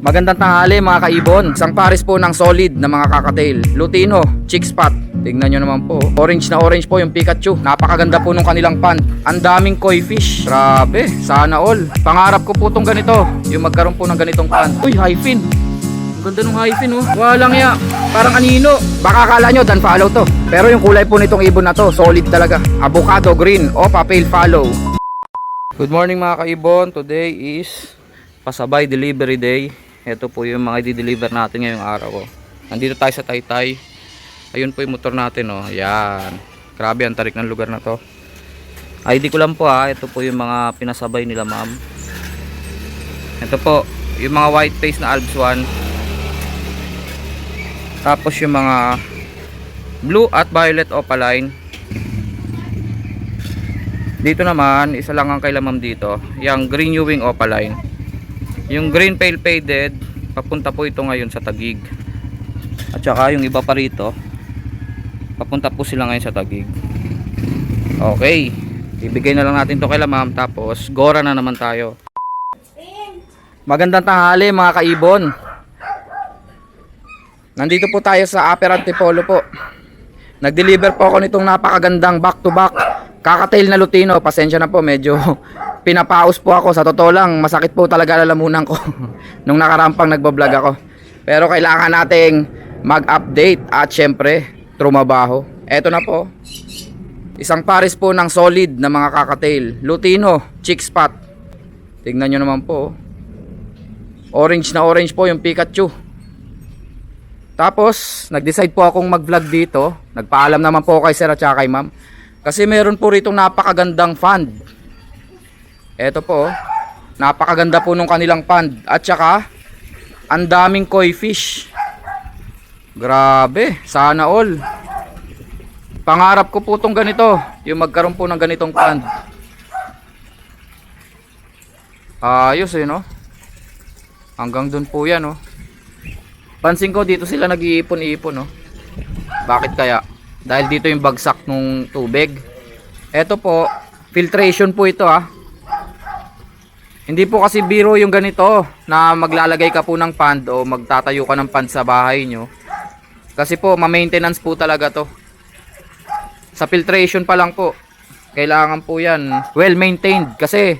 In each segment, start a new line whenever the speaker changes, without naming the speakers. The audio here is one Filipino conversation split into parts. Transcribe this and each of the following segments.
Magandang tanghali mga kaibon. Isang pares po ng solid na mga kakatail. Lutino, chick spot. Tingnan nyo naman po. Orange na orange po yung Pikachu. Napakaganda po nung kanilang pond. Ang daming koi fish. Grabe, sana all. Pangarap ko po tong ganito. Yung magkaroon po ng ganitong pond. Uy, hyphin. Ang ganda nung hyphin oh. Walang ya. Parang anino. Baka akala nyo dan follow to. Pero yung kulay po nitong ibon na to, solid talaga. Avocado green o papel follow. Good morning mga kaibon. Today is pasabay delivery day. Ito po yung mga i-deliver natin ngayong araw oh. Nandito tayo sa Taytay. Ayun po yung motor natin oh. Ayan. Grabe ang tarik ng lugar na to. ID ko lang po ha. Ito po yung mga pinasabay nila ma'am. Ito po yung mga white face na Alps 1. Tapos yung mga blue at violet opaline. Dito naman isa lang ang kailan ma'am dito. Yung green Ewing opaline. Yung green pale faded, papunta po ito ngayon sa Taguig. At saka yung iba pa rito, papunta po sila ngayon sa Taguig. Okay, ibigay na lang natin to kay ma'am. Tapos gora na naman tayo. Magandang tanghali mga kaibon. Nandito po tayo sa Upper Antipolo po. Nag-deliver po ako nitong napakagandang back to back kakatail na Lutino. Pasensya na po, medyo pinapaus po ako. Sa totoo lang, masakit po talaga lalamunan ko nung nakarampang nagbablog ako. Pero kailangan nating mag-update at syempre trumabaho. Eto na po. Isang pares po ng solid na mga kakatail. Lutino, chick spot. Tingnan nyo naman po. Orange na orange po yung Pikachu. Tapos, nag-decide po akong mag-vlog dito. Nagpaalam naman po kay sir at saka kay ma'am. Kasi meron po rito napakagandang pond. Eto po, napakaganda po nung kanilang pond. At saka, ang daming koi fish. Grabe, sana all. Pangarap ko po tong ganito. Yung magkaroon po ng ganitong pond. Ayos eh no. Hanggang dun po yan no. Pansin ko dito sila nag-iipon-ipon no. Bakit kaya? Dahil dito yung bagsak nung tubig. Eto po, filtration po ito ha. Hindi po kasi biro yung ganito na maglalagay ka po ng pond o magtatayo ka ng pond sa bahay nyo. Kasi po, ma-maintenance po talaga to. Sa filtration pa lang po, kailangan po yan well maintained. Kasi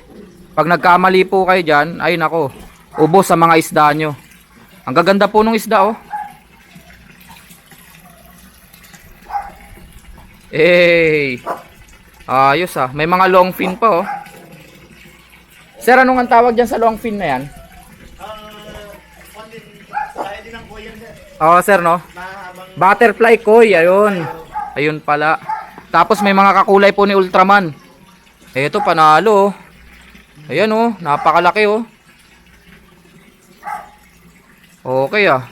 pag nagkamali po kayo dyan, ay nako, ubos sa mga isda nyo. Ang gaganda po nung isda oh. Hey, ayos ah. May mga long fin pa oh. Sir, anong ang tawag dyan sa long fin na yan? Oo sir no. Butterfly koi, ayun. Ayun pala. Tapos may mga kakulay po ni Ultraman. Eto panalo oh. Ayan oh, napakalaki oh. Okay ah.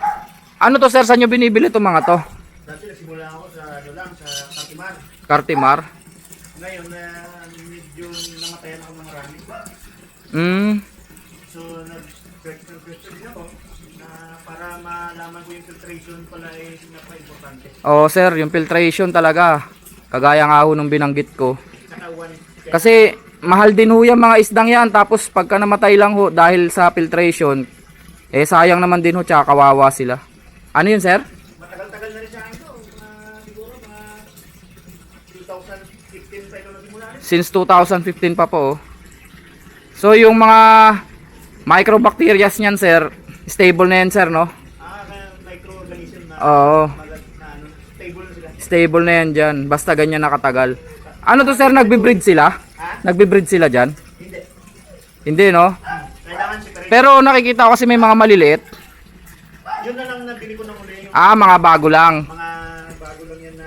Ano to sir, saan nyo binibili itong mga to?
Dati nagsimula ako sa ano lang, sa Cartimar.
Cartimar?
Ngayon medyo namatayan ako ng marami. So nag-question din ako na para malaman ko yung filtration pala ay napaka-importante.
Oo sir, yung filtration talaga. Kagaya nga ho nung binanggit ko. Kasi mahal din ho yung mga isdang yan. Tapos pagka namatay lang ho dahil sa filtration, eh sayang naman din ho, tsaka kawawa sila. Ano yun sir?
Matagal-tagal na rin siya ito. Siguro mga 2015 pa ito nagsimula rin.
Since 2015 pa po oh. So yung mga microbacterias niyan sir, stable na yan sir no?
Kaya microorganism na,
Oo.
Stable na sila.
Stable na yan dyan, basta ganyan nakatagal. Ano to sir, nagbe-breed sila? Nagbe-breed sila dyan?
Hindi.
Hindi no?
Kailangan separate.
Pero nakikita ko kasi may mga maliliit.
Yun na lang nabili ko ng uli yung
Mga bago lang.
mga bago lang yan na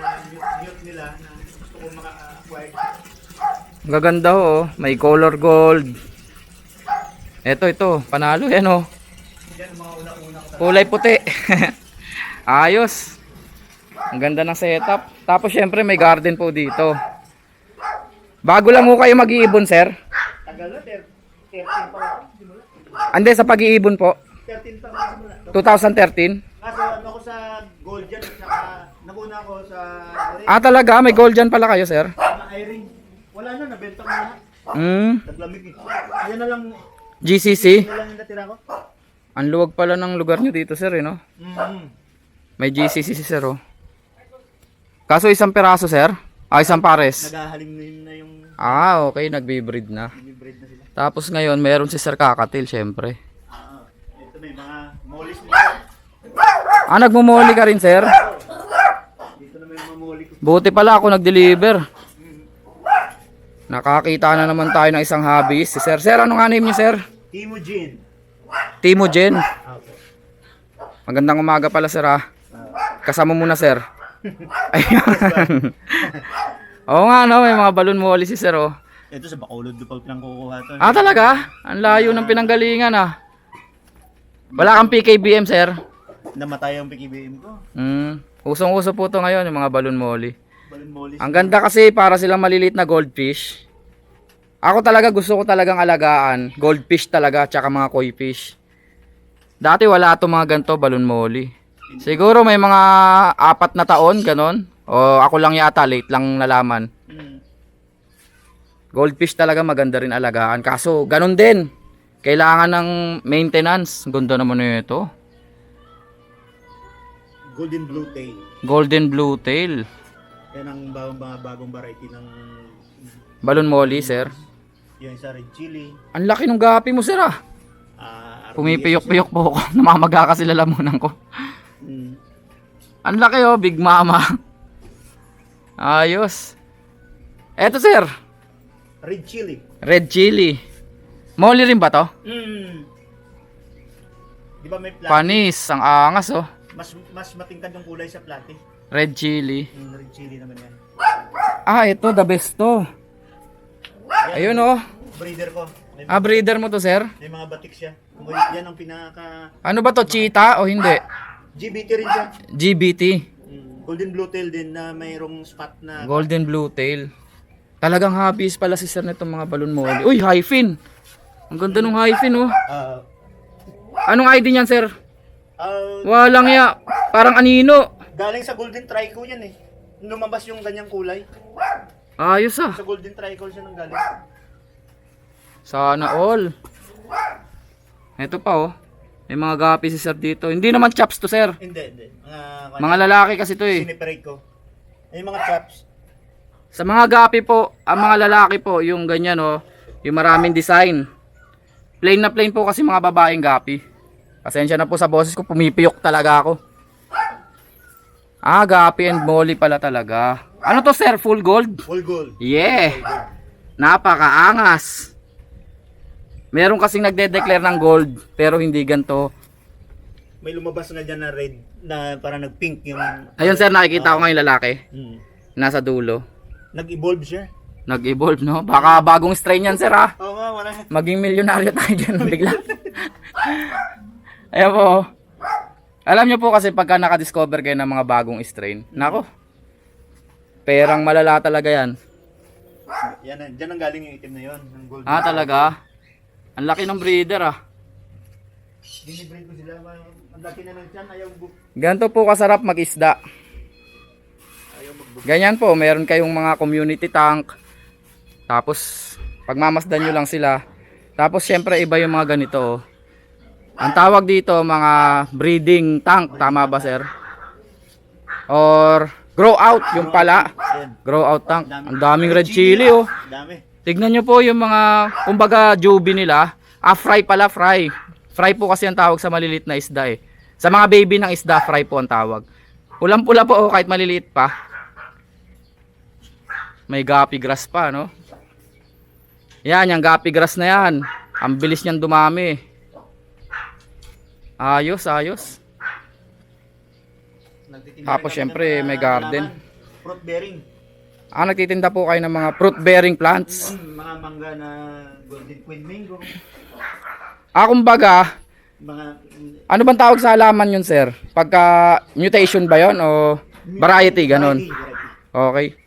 mute nila na gusto ko maka-acquire.
Gaganda ho oh. May color gold. Ito, panalo yan oh.
Yan ang mga una-una ko.
Kulay puti. Ayos. Ang ganda ng setup. Tapos syempre may garden po dito. Bago lang ho kayo mag-iibon sir?
Tagal na, 13 pa ako. Simula.
Ande sa pag-iibon po.
13 pa ako simula.
2013.
Kaso ano ako sa gold dyan at saka naguna ako sa
Talaga? May gold dyan pala kayo sir?
mga iring. Wala na, nabenta ko na.
Mm.
Naglamig eh. Ayan na lang,
GCC.
yan na lang yung natira ko.
Ang luwag pala ng lugar nyo dito, sir, no?
Mm.
May GCC si sir, oh. Kaso isang peraso, sir? Ah, isang pares.
Naghahalim na yung
Ah, okay. Nagbe-breed na.
breed na sila.
Tapos ngayon, meron si Sir Kakatil, syempre.
Ito may mga mollies dito.
Ah, nagmumuli ka rin, sir?
Dito na may mga molly ko.
Buti pala ako nag-deliver. Nakakita na naman tayo ng isang hobbyist. Si Sir. Sir, ano nga name niyo, sir?
Timogen.
Timogen.
Okay.
Magandang umaga pala, sir, ah. Kasama muna, sir. Ayun. Oo nga, no? May mga balloon molly si sir, oh.
Ito sa Bacolod do pa pinang kukuha to.
Ah, talaga? Ang layo ng pinanggalingan, ah. Wala kang PKBM, sir?
Namatay ang PKBM ko.
Usong-uso po to ngayon, yung mga balloon molly.
Balon mollies.
Ang ganda kasi para silang maliliit na goldfish. Ako talaga gusto ko talagang alagaan. Goldfish talaga, tsaka mga koi fish. Dati wala to mga ganito, balloon molly. Siguro may mga 4 na taon, ganon. O ako lang yata, late lang nalaman. Goldfish talaga maganda rin alagaan. Kaso, ganon din. Kailangan ng maintenance. Ganda naman ito.
Golden blue tail.
Golden blue tail.
Yan ang bagong variety ng
Balloon molly, sir.
yung isa red chili.
Ang laki ng gapi mo, sir, ah. Pumipiyok-piyok po ako. Namamaga kasi lalamunan ko. Ang laki, oh. Big mama. Ayos. Eto, sir.
Red chili.
Red chili. Molly rin ba to?
Di ba may platy?
Panis. Ang angas, oh.
Mas matingkad yung kulay sa platy.
Red chili.
Yung red chili naman yan.
Ah, ito. The best to. Ayun, oh.
Breeder ko.
Ah, breeder mo to, sir?
May mga batik siya. Yan ang pinaka...
Ano ba to? Cheetah o hindi?
GBT rin siya.
GBT.
Golden blue tail din na mayroong spot na...
Golden blue tail. Talagang hobbies pala si sir nitong mga balloon molly. Uy, hyphin. Ang ganda ng hyphin, oh. Anong ID niyan, sir? Walang ya. Parang anino.
Galing sa golden trico yan eh. Lumabas yung ganyang kulay.
Ayos, ah.
Sa golden trico siya nang galing.
Sana all. Ito pa, oh. May mga gapi si sir dito. Hindi naman chops to, sir.
Hindi.
Mga lalaki kasi to, eh.
Siniperate ko. Yung mga chops.
Sa mga gapi po, ang mga lalaki po, yung ganyan, oh. Yung maraming design. Plain na plain po kasi mga babaeng gapi. Pasensya na po sa boses ko, pumipiyok talaga ako. Ah, gapi and molly pala talaga. Ano to, sir? Full gold?
Full gold.
Yeah. Napakaangas. Meron kasing nagde-declare ng gold, pero hindi ganto.
May lumabas nga dyan na red, na parang nag-pink yung...
Ayun, sir, nakikita ko ngayon lalaki. Nasa dulo.
Nag-evolve siya.
Nag-evolve, no? Baka bagong strain yan, sir, ah.
Oo nga, wala.
Maging milyonaryo tayo dyan bigla. Ayan po. Alam nyo po kasi pagka nakadiscover kayo ng mga bagong strain, nako, perang malala talaga yan.
Yan, dyan ang galing yung itim na yun. Ng gold.
Ah, talaga? Ang laki ng breeder, ah.
Dinibreed ko sila. Ang laki na ng tiyan. Ayaw
Ganito po kasarap mag-isda. Ganyan po, meron kayong mga community tank. Tapos, pagmamasdan nyo lang sila. Tapos, syempre, iba yung mga ganito, oh. Ang tawag dito, mga breeding tank. Tama ba, sir? Or, grow out, yung pala. Grow out tank. Ang daming red chili, oh.
Dami.
Tignan nyo po yung mga, kumbaga, jubi nila. Ah, fry pala, fry. Fry po kasi ang tawag sa maliliit na isda, eh. Sa mga baby ng isda, fry po ang tawag. Pulang-pula po, oh, kahit maliliit pa. May gapi grass pa, no? Yan, yung gapi grass na yan. Ang bilis niyang dumami. Ayos, ayos. Tapos syempre may garden.
Fruit bearing.
Ah, nagtitinda po kayo ng mga fruit bearing plants.
Mga mangga na golden queen mango.
Ah, kumbaga,
Mga
ano bang tawag sa halaman yun, sir? Pagka mutation ba yun o variety, ganon? Okay.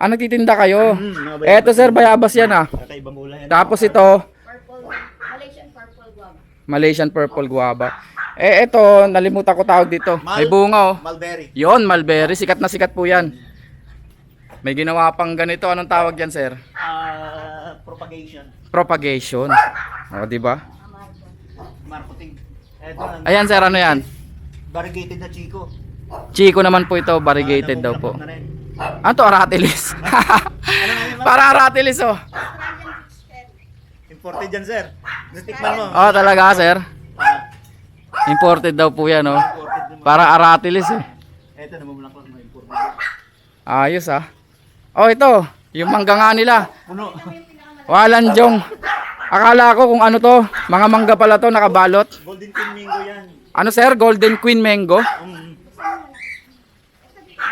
Ah, nagtitinda kayo. Eto, sir, bayabas yan, ah.
Kakaibang ulay.
Tapos ito,
Malaysian purple guava.
Malaysian purple guava. Eh, ito, nalimutan ko tawag dito. May bunga, oh.
Mulberry.
Yon, mulberry. Sikat na sikat po yan. May ginawa pang ganito. Anong tawag yan, sir?
Propagation.
Propagation. O, di ba?
Marketing. Eto,
Ayan sir, ano yan?
variegated na Chico.
Chico naman po ito, variegated daw po.
Na rin.
Ano to, Aratilis? Para Aratilis oh.
Australian Chicken.
Imported yan, sir. Natikman mo.
Oh, talaga sir.
Ah,
Imported daw po yan oh.
imported naman.
Para Aratilis eh.
Eto, namumulak na imported.
Ayos ah. Oh, ito. Yung mangga nga nila.
Puno.
Walang jong. Akala ko kung ano to. Mga mangga pala to, nakabalot.
Golden Queen Mango yan.
Ano sir? Golden Queen Mango?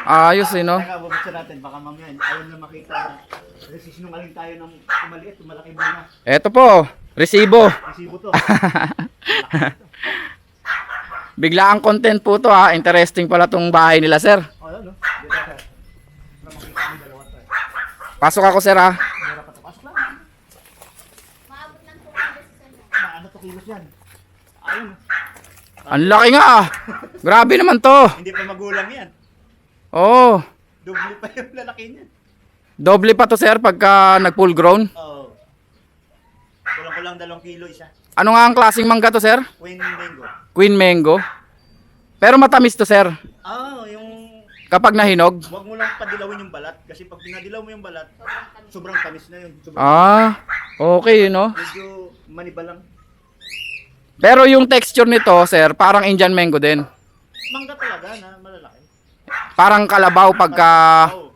Ayos eh no?
Teka, bubuksan natin. Baka mamaya, ayaw na makita na. Kasi sinungaling tayo ng kumaliit, malaki muna.
Eto po. Resibo.
Resibo to.
Bigla ang content po to ha. Interesting pala tong bahay nila sir.
O, ano? Dito, sir. Para makita kami dalawa tayo.
Pasok ako sir ha.
Mura pa to. Pasok lang.
Maabot ng 2 kilos sa
Ano to kilos yan? Ayun.
Ang laki nga ah. Grabe naman to.
Hindi pa magulang yan.
Oh.
Doble pa yung lalaki niya.
Doble pa to sir pagka nag full grown.
Oo. Kulang-kulang 2 kilo isa.
Ano nga ang klaseng mangga to sir?
Queen Mango.
Queen Mango. Pero matamis to sir.
Yung
Kapag nahinog.
wag mo lang padilawin yung balat kasi pag pinadilaw mo yung balat, sobrang tamis na yun. Sobrang
Ah. Okay no?
medyo maniba lang.
Pero yung texture nito sir, parang Indian mango din.
Mangga talaga na malalaki.
Parang kalabaw
Oo.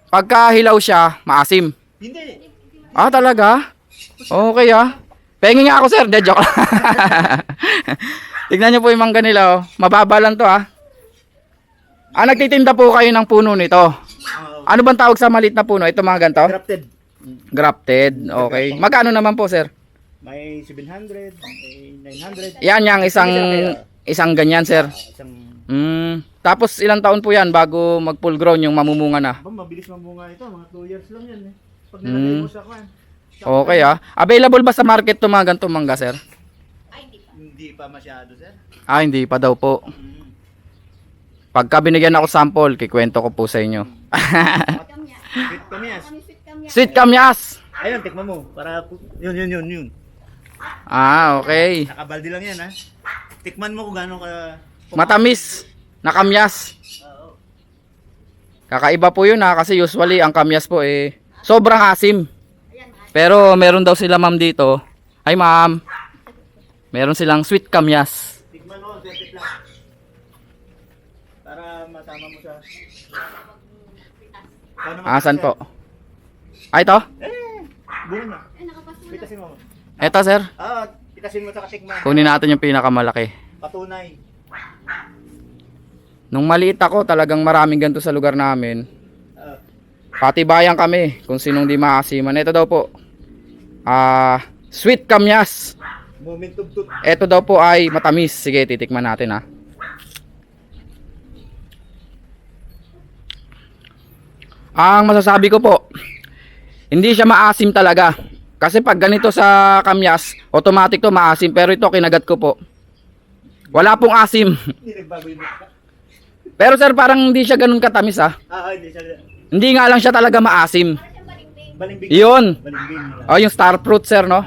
pagka hilaw siya, maasim.
Hindi.
Ah, talaga? Okay ah. Pengi nga ako sir, de joke lang. Tignan niyo po yung mangga nila oh. Mababa lang to ah. Ah, nagtitinda po kayo ng puno nito.
Oo.
Ano bang tawag sa maliit na puno? Ito mga ganito?
Grafted.
Grafted. Okay. Magkano naman po sir?
May 700, may 900.
Yan yung isang ganyan sir.
Isang
Tapos ilang taon po yan bago mag full grown yung mamumunga na?
mabilis mamunga ito, mga 2 years lang yan eh. Pag nilagay mo sa kwan.
Okay ah. Available ba sa market to mga ganito mangga sir?
Ay, hindi pa.
Hindi pa masyado, sir.
Ah, hindi pa daw po. Pagka binigyan ako sample, kikwento ko po sa inyo.
Kamya.
Sweet kami yan.
Sweet kamya.
Sweet kamyas!
Ayun, tikman mo. Para, yun.
Ah, okay.
Nakabaldi lang yan, ha. Tikman mo kung gano'n ka...
Matamis na kamyas.
Oo.
Kakaiba po yun ha, kasi usually ang kamyas po eh sobrang asim.
Ayan, maasim.
Pero meron daw sila ma'am dito. Ay ma'am. Meron silang sweet kamyas.
Tikman mo, sweet lang. Para masama mo sa...
Asan po? Ay ito?
Buwan na.
Ay, nakapasok na.
Pitasin mo.
Eto sir.
Pitasin mo sa katikman.
Kunin natin yung pinakamalaki.
Patunay.
Nung maliit ako, talagang maraming ganito sa lugar namin. Patibayan kami kung sinong di maasiman. Ito daw po. Sweet kamyas.
Moment of truth.
Ito daw po ay matamis. Sige, titikman natin ha. Ang masasabi ko po, hindi siya maasim talaga. Kasi pag ganito sa kamyas, automatic to maasim. Pero ito kinagat ko po. Wala pong asim.
Hindi nagbago yung mukha.
Pero sir, parang hindi siya ganun katamis ha.
Hindi siya.
Hindi nga lang siya talaga maasim.
Para siyang balimbing.
Balimbing.
Yun.
Balimbing.
Oh, yung star fruit sir no?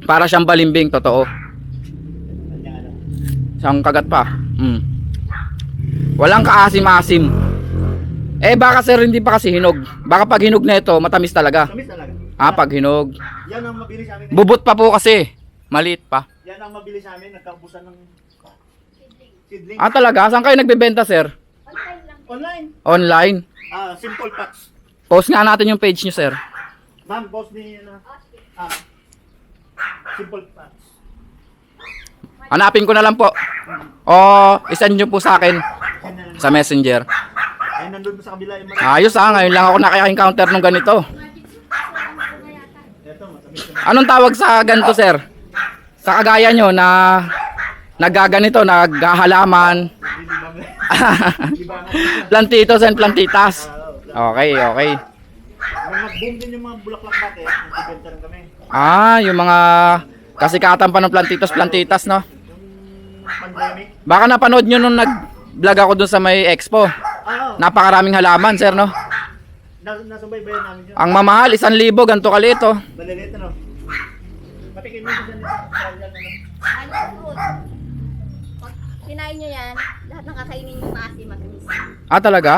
Para siyang balimbing, totoo.
Kanya ano.
Siyang kagat pa. Walang kaasim-asim. Eh baka sir hindi pa kasi hinog. Baka pag hinog na ito, matamis talaga.
Tamis talaga.
Pag hinog.
Yan ang mabilis sa amin.
Bubot pa po kasi. Maliit pa.
Yan ang mabilis sa amin. Nagkaubusan ng seedling.
Talaga? Saan kayo nagbebenta sir?
Online lang.
Online.
Online?
Simple packs.
Post nga natin yung page nyo sir.
Ma'am, boss ni simple packs.
Hanapin ko na lang po. O isend nyo po sa akin sa messenger.
Ay, nandun mo sa kabila yung
Ayos ngayon lang ako nakaka-encounter nung ganito.
Ito, matamis na.
Anong tawag sa ganito sir? Sa kagaya nyo na nagaganito, naghahalaman. Plantitos and plantitas. Okay.
Nung nag-boom din yung mga bulaklak natin, nagbibenta rin kami.
Yung mga kasikatan pa ng plantitas no?
Yung pandemic.
Baka napanood nyo nung nag-vlog ako dun sa may expo. Napakaraming halaman sir no?
Nasubaybayan namin yun.
Ang mamahal, 1,000 ganito kalito.
Maliliit ano. Patikin mo dyan.
Ano fruit? kinain nyo yan, lahat ng kakainin nyo maasim matamis.
Ah, talaga?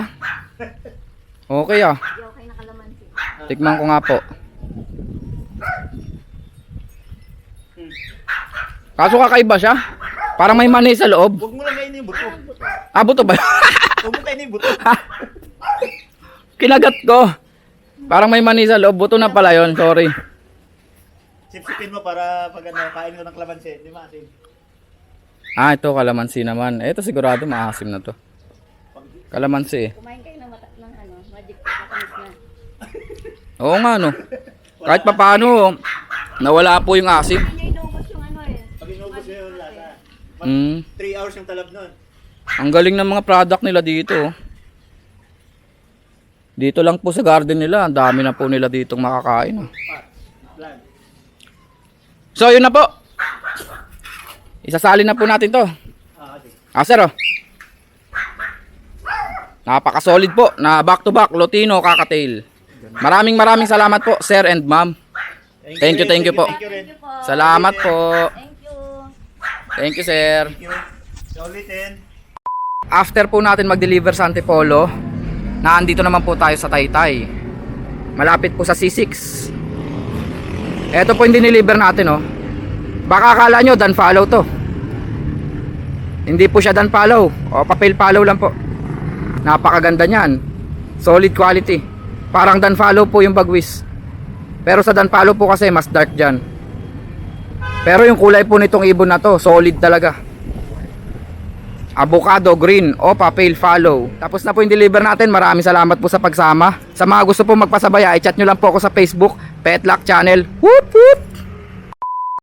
Okay ah.
Hindi ako kayo nakalamansi.
Tikman ko nga po. Kaso kakaiba siya. Parang may mani sa loob.
Huwag mo lang kainin yung buto.
Ah, buto ba?
Huwag mo kainin yung buto.
Kinagat ko. Parang may mani sa loob. Buto na pala yun. Sorry.
Sipsipin mo para pag ano, kain ko ng kalamansi. Di maasim.
Ah, ito kalamansi naman. Ito sigurado maasim na to. Kalamansi eh.
Kumain kayo ng magic matamis na.
Oo nga no. Kahit pa paano, nawala po yung asim.
Hindi nyo inubos yung
Pag inubos mo yung lasa.
Mm.
3 hours yung talab nun.
Ang galing ng mga product nila dito. Oh. Dito lang po sa garden nila. Ang dami na po nila ditong makakain. Oh.
Plan.
So yun na po. Isasali na po natin to.
Okay.
Ah sir oh. Napaka-solid po na back-to-back Lutino Cocktail. Maraming salamat po sir and ma'am. Thank you po.
Thank you rin.
Thank you po.
Salamat po.
Thank you.
Thank you sir.
Thank you. So, ulitin.
After po natin mag-deliver sa Antipolo, naandito naman po tayo sa Taytay. Malapit po sa C6. Ito po yung diniliver natin oh. Baka akala nyo dan follow to. Hindi po siya dan follow. O papel follow lang po. Napakaganda niyan. Solid quality. Parang dan follow po yung bagwis. Pero sa dan follow po kasi mas dark dyan. Pero yung kulay po nitong ibon na to, solid talaga. Avocado green o papel follow. Tapos na po yung deliver natin. Maraming salamat po sa pagsama. Sa mga gusto po magpasabay, i-chat nyo lang po ako sa Facebook, Petlock Channel. Whoop whoop!